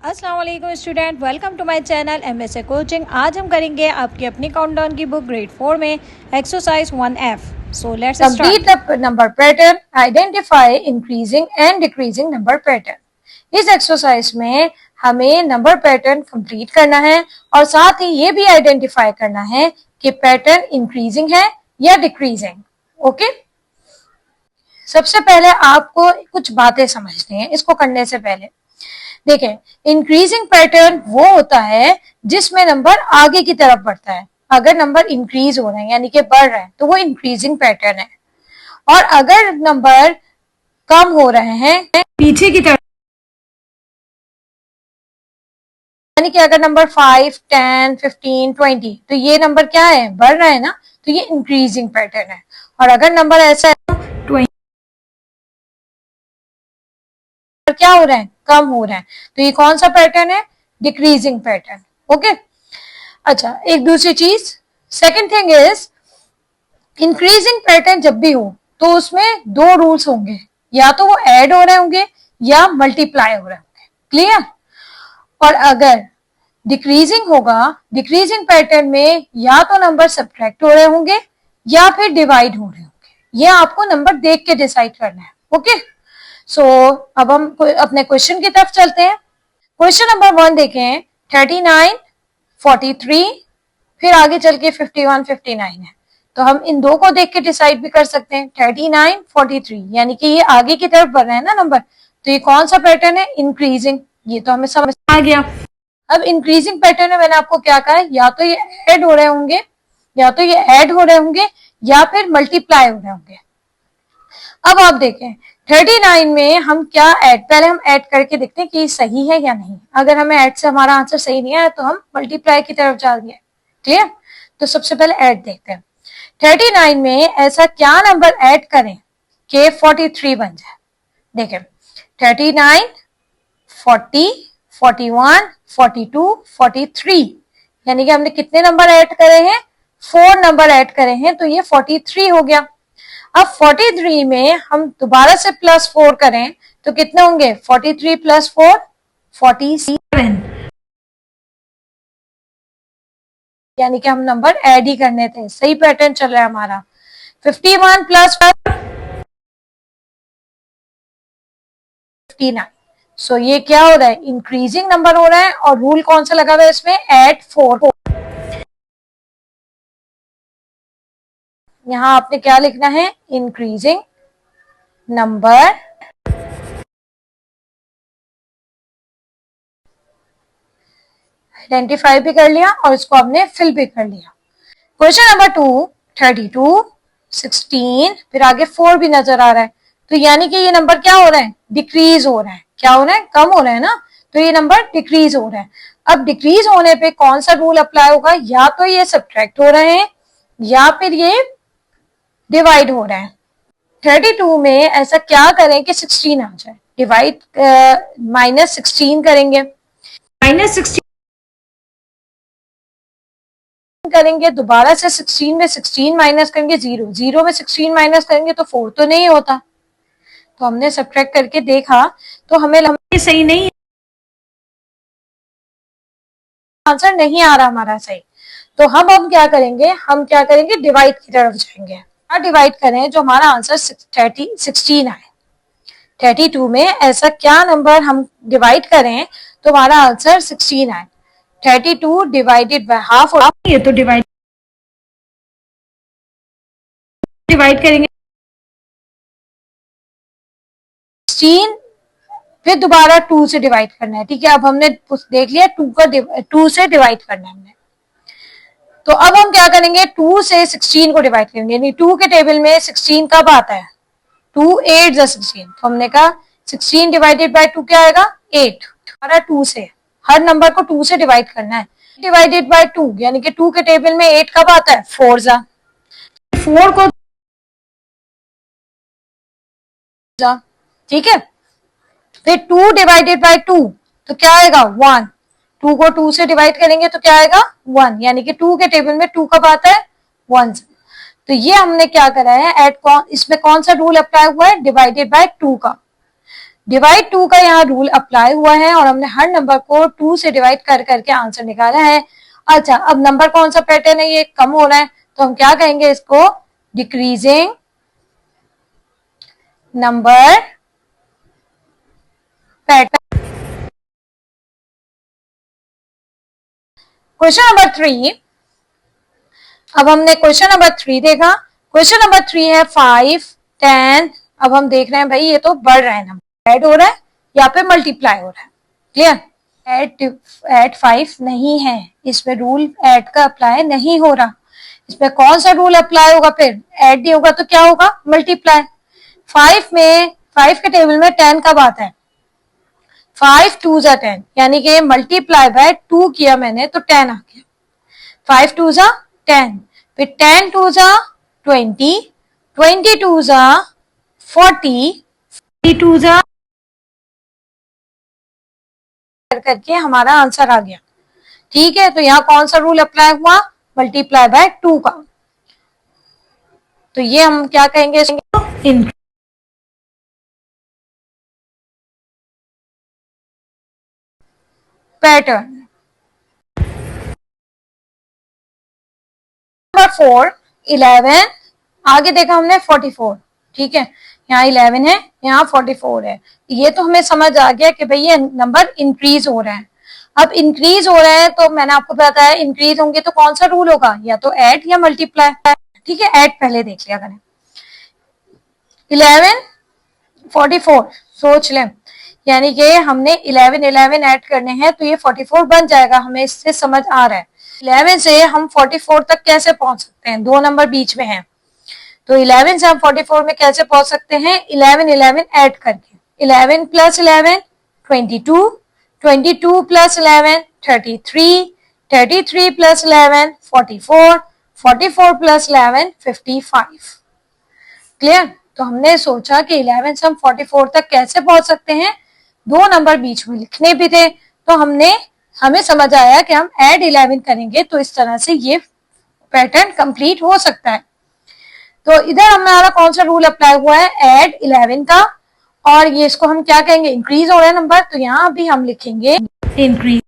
अस्सलाम वालेकुम student, welcome to my channel MSA coaching. आज हम करेंगे आपकी अपनी काउंटडाउन की बुक ग्रेड 4 में exercise 1F। So let's start. Complete the number pattern, identify increasing and decreasing number pattern. इस एक्सरसाइज में हमें नंबर पैटर्न कंप्लीट करना है और साथ ही ये भी आइडेंटिफाई करना है कि पैटर्न इंक्रीजिंग है या डिक्रीजिंग। ओके, सबसे पहले आपको कुछ बातें समझनी है। इसको करने से पहले देखें, इंक्रीजिंग पैटर्न वो होता है जिसमें नंबर आगे की तरफ बढ़ता है। अगर नंबर इंक्रीज हो रहे हैं यानी कि बढ़ रहे हैं तो वो इंक्रीजिंग पैटर्न है। और अगर नंबर कम हो रहे हैं पीछे की तरफ, यानी कि अगर नंबर 5, 10, 15, 20 तो ये नंबर क्या है, बढ़ रहा है ना, तो ये इंक्रीजिंग पैटर्न है। और अगर नंबर ऐसा है 20 क्या हो रहा है, कम हो रहा है, तो ये कौन सा पैटर्न है, डिक्रीजिंग पैटर्न। ओके, अच्छा, एक दूसरी चीज, second thing is increasing pattern जब भी हो तो उसमें दो रूल्स होंगे, या तो वो ऐड हो रहे होंगे या मल्टीप्लाई हो रहे होंगे। क्लियर? और अगर डिक्रीजिंग होगा, डिक्रीजिंग पैटर्न में या तो नंबर सब्ट्रैक्ट हो रहे होंगे या फिर डिवाइड हो रहे होंगे। ये आपको नंबर देख के डिसाइड करना है। ओके, सो अब हम अपने क्वेश्चन की तरफ चलते हैं। क्वेश्चन नंबर 1 देखें, 39, 43, फिर आगे चल के 51, 59 है। तो हम इन दो को देख के डिसाइड भी कर सकते हैं। 39, 43 यानी कि ये आगे की तरफ बढ़ रहे हैं ना नंबर, तो ये कौन सा पैटर्न है, इंक्रीजिंग। ये तो हमें समझ आ गया। अब इंक्रीजिंग पैटर्न में मैंने आपको क्या कहा है, या तो ये ऐड हो रहे होंगे, या तो ये ऐड हो रहे होंगे या फिर मल्टीप्लाई हो रहे होंगे। अब आप देखें 39 में हम क्या ऐड, पहले हम ऐड करके देखते हैं कि सही है या नहीं। अगर हमें ऐड से हमारा आंसर सही नहीं आया तो हम मल्टीप्लाई की तरफ जाएंगे। क्लियर? तो सबसे पहले ऐड देखते हैं। 39 में ऐसा क्या नंबर ऐड करें कि 43 बन जाए। देखें, 39, 40, 41, 42, 43 यानी कि हमने कितने नंबर ऐड करे हैं, 4 नंबर ऐड करे हैं, तो ये 43 हो गया। अब 43 में हम दोबारा से +4 करें तो कितने होंगे, 43 + 4 47, यानी कि हम नंबर ऐड ही करने थे। सही पैटर्न चल रहा है हमारा। 51 + 5 59। सो ये क्या हो रहा है, इंक्रीजिंग नंबर हो रहा है। और रूल कौन सा लगा हुआ है इसमें, ऐड 4। यहां आपने क्या लिखना है, इंक्रीजिंग नंबर आइडेंटिफाई भी कर लिया और इसको हमने फिल भी कर लिया। क्वेश्चन नंबर 2, 32, 16, फिर आगे 4 भी नजर आ रहा है, तो यानी कि ये नंबर क्या हो रहा है, डिक्रीज हो रहा है। क्या हो रहा है, कम हो रहा है ना, तो ये नंबर डिक्रीज हो रहा है। अब डिक्रीज होने पे कौन सा रूल अप्लाई होगा, या तो ये सब्ट्रैक्ट हो रहे हैं या फिर ये डिवाइड हो रहे हैं। 32 में ऐसा क्या करें कि 16 आ जाए, डिवाइड -16 करेंगे, -16 करेंगे, दोबारा से 16 में 16 माइनस करेंगे, 0, 0 में 16 माइनस करेंगे तो 4 तो नहीं होता। तो हमने सब्ट्रैक्ट करके देखा तो हमें सही नहीं, आंसर नहीं आ रहा हमारा सही। तो हम क्या करेंगे, डिवाइड की तरफ जाएंगे। डिवाइड करें जो हमारा आंसर 16 आए। 32 में ऐसा क्या नंबर हम डिवाइड करें तो हमारा आंसर 16 आए। 32 डिवाइडेड बाय हाफ, ये तो डिवाइड करेंगे 16, फिर दोबारा 2 से डिवाइड करना है। ठीक है, अब हमने देख लिया 2 से डिवाइड करना है हमने। तो अब हम क्या करेंगे, 2 से 16 को डिवाइड करेंगे, यानी 2 के टेबल में 16 कब आता है, 2 8 16। तो हमने कहा 16 डिवाइडेड बाय 2 क्या आएगा, 8। हमारा 2 से, हर नंबर को 2 से डिवाइड करना है। डिवाइडेड बाय 2 यानी कि 2 के टेबल में 8 कब आता है, 4 जा, 4 को, ठीक है। फिर 2 डिवाइडेड बाय 2 तो क्या आएगा, 1। 2 को 2 से डिवाइड करेंगे तो क्या आएगा, 1, यानी कि 2 के टेबल में 2 कब आता है, 1। तो ये हमने क्या करा है, इसमें कौन सा रूल अप्लाई हुआ है, डिवाइडेड बाय 2 का। डिवाइड टू का यहाँ रूल अप्लाई हुआ है और हमने हर नंबर को 2 से डिवाइड कर करके आंसर निकाला है। अच्छा, अब नंबर कौन सा पैटर्न है, ये कम हो रहा है, तो हम क्या कहेंगे इसको, decreasing number pattern. Question number 3, अब हमने क्वेश्चन नंबर 3 देखा। क्वेश्चन नंबर 3 है 5, 10। अब हम देख रहे हैं भाई ये तो बढ़ रहा है, नंबर ऐड हो रहा है या पे मल्टीप्लाई हो रहा है। क्लियर, ऐड 5 नहीं है, इसमें रूल ऐड का अप्लाई नहीं हो रहा। इसमें कौन सा रूल अप्लाई होगा, फिर ऐड नहीं होगा तो क्या होगा, मल्टीप्लाई। 5 के टेबल में 10 कब आता है, 5 2 जा 10, यानी कि मल्टीप्लाई बाय 2 किया मैंने तो 10 आ गया। 5 2 जा 10, फिर 10 2 जा 20, 22 जा 40, 42 जा करके हमारा आंसर आ गया। ठीक है, तो यहाँ कौन सा रूल अप्लाई हुआ, मल्टीप्लाई बाय 2 का। तो ये हम क्या कहेंगे, पैटर्न। नंबर 4, 11, आगे देखा हमने 44। ठीक है, यहाँ 11 है, यहाँ 44 है। ये तो हमें समझ आ गया कि भाई ये नंबर इंक्रीज हो रहा है। अब इंक्रीज हो रहा है तो मैंने आपको बताया इंक्रीज होंगे तो कौन सा रूल होगा, या तो ऐड या मल्टीप्लाई। ठीक है, ऐड पहले देख लिया करें। 11 44 सोच लें, यानी कि हमने 11 ऐड करने हैं तो ये 44 बन जाएगा, हमें इससे समझ आ रहा है। 11 से हम 44 तक कैसे पहुंच सकते हैं, दो नंबर बीच में हैं, तो 11 से हम 44 में कैसे पहुंच सकते हैं, 11 ऐड करके। 11 plus 11 22, 22 plus 11 33, 33 plus 11 44, 44 plus 11 55। Clear, तो हमने सोचा कि 11 से हम 44 तक कैसे पहुंच सकते हैं, दो नंबर बीच में लिखने भी थे, तो हमें समझ आया कि हम ऐड 11 करेंगे तो इस तरह से ये पैटर्न कंप्लीट हो सकता है। तो इधर हमारा कौन सा रूल अप्लाई हुआ है, ऐड 11 का, और ये इसको हम क्या कहेंगे, इंक्रीज हो रहा है नंबर, तो यहां भी हम लिखेंगे increase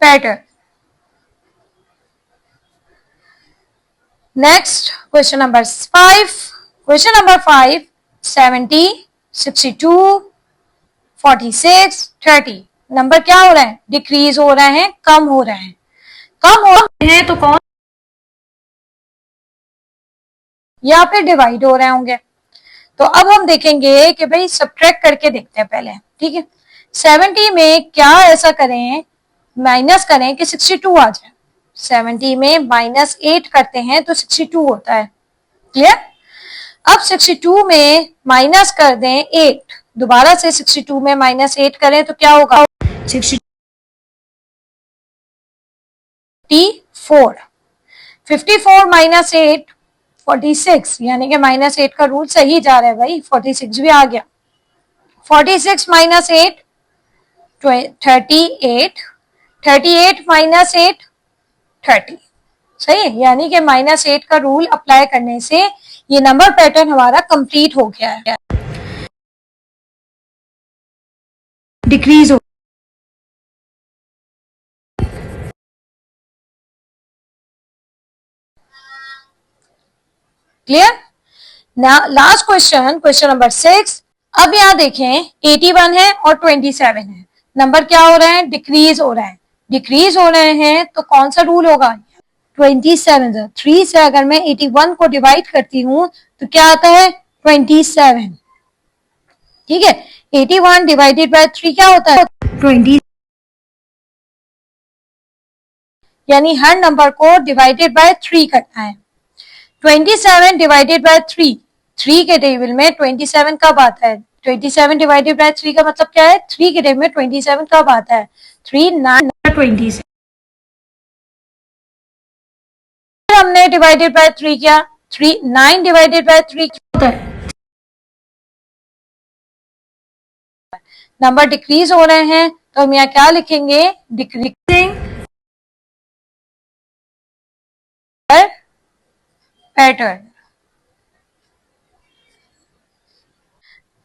pattern. Next question number 5, question number 5, 70, 62, 46, 30। Number क्या हो रहा है, डिक्रीज हो रहे हैं, कम हो रहे हैं। कम हो रहे हैं तो कौन, या फिर डिवाइड हो रहे होंगे। तो अब हम देखेंगे कि भाई सब्ट्रैक्ट करके देखते हैं पहले। ठीक है, 70 में क्या ऐसा करें, माइनस करें कि 62 आ जाए। 70 में -8 करते हैं तो 62 होता है। क्लियर, अब 62 में माइनस कर दें 8, दोबारा से 62 में -8 करें तो क्या होगा, 54, 54 माइनस 8 46, यानी कि -8 का रूल सही जा रहा है भाई, 46 भी आ गया। 46 माइनस 8 38, 38 माइनस 8 30। सही है, यानी कि -8 का रूल अप्लाई करने से ये नंबर पैटर्न हमारा कंप्लीट हो गया है, डिक्रीज हो। Clear, last question, question number 6। अब यहां देखें 81 है और 27 है, नंबर क्या हो रहे हैं, डिक्रीज हो रहा है। डिक्रीज हो रहे हैं तो कौन सा रूल होगा, 27 से 3 से अगर मैं 81 को डिवाइड करती हूं तो क्या आता है, 27। ठीक है, 81 डिवाइडेड बाय 3 क्या होता है, 20, यानी हर नंबर को डिवाइडेड बाय 3 करना है। 27 डिवाइडेड बाय 3, 3 के टेबल में 27 कब आता है, 27 डिवाइडेड बाय 3 का मतलब क्या है, 3 के टेबल में 27 कब आता है, 3 9 20। हमने डिवाइडेड बाय 3 किया, 3 9 डिवाइडेड बाय 3 क्या होता है, नंबर डिक्रीज हो रहे हैं तो हम यहाँ क्या लिखेंगे, decreasing pattern.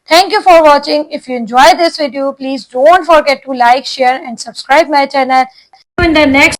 Thank you for watching. If you enjoyed this video, please don't forget to like, share and subscribe my channel. In the next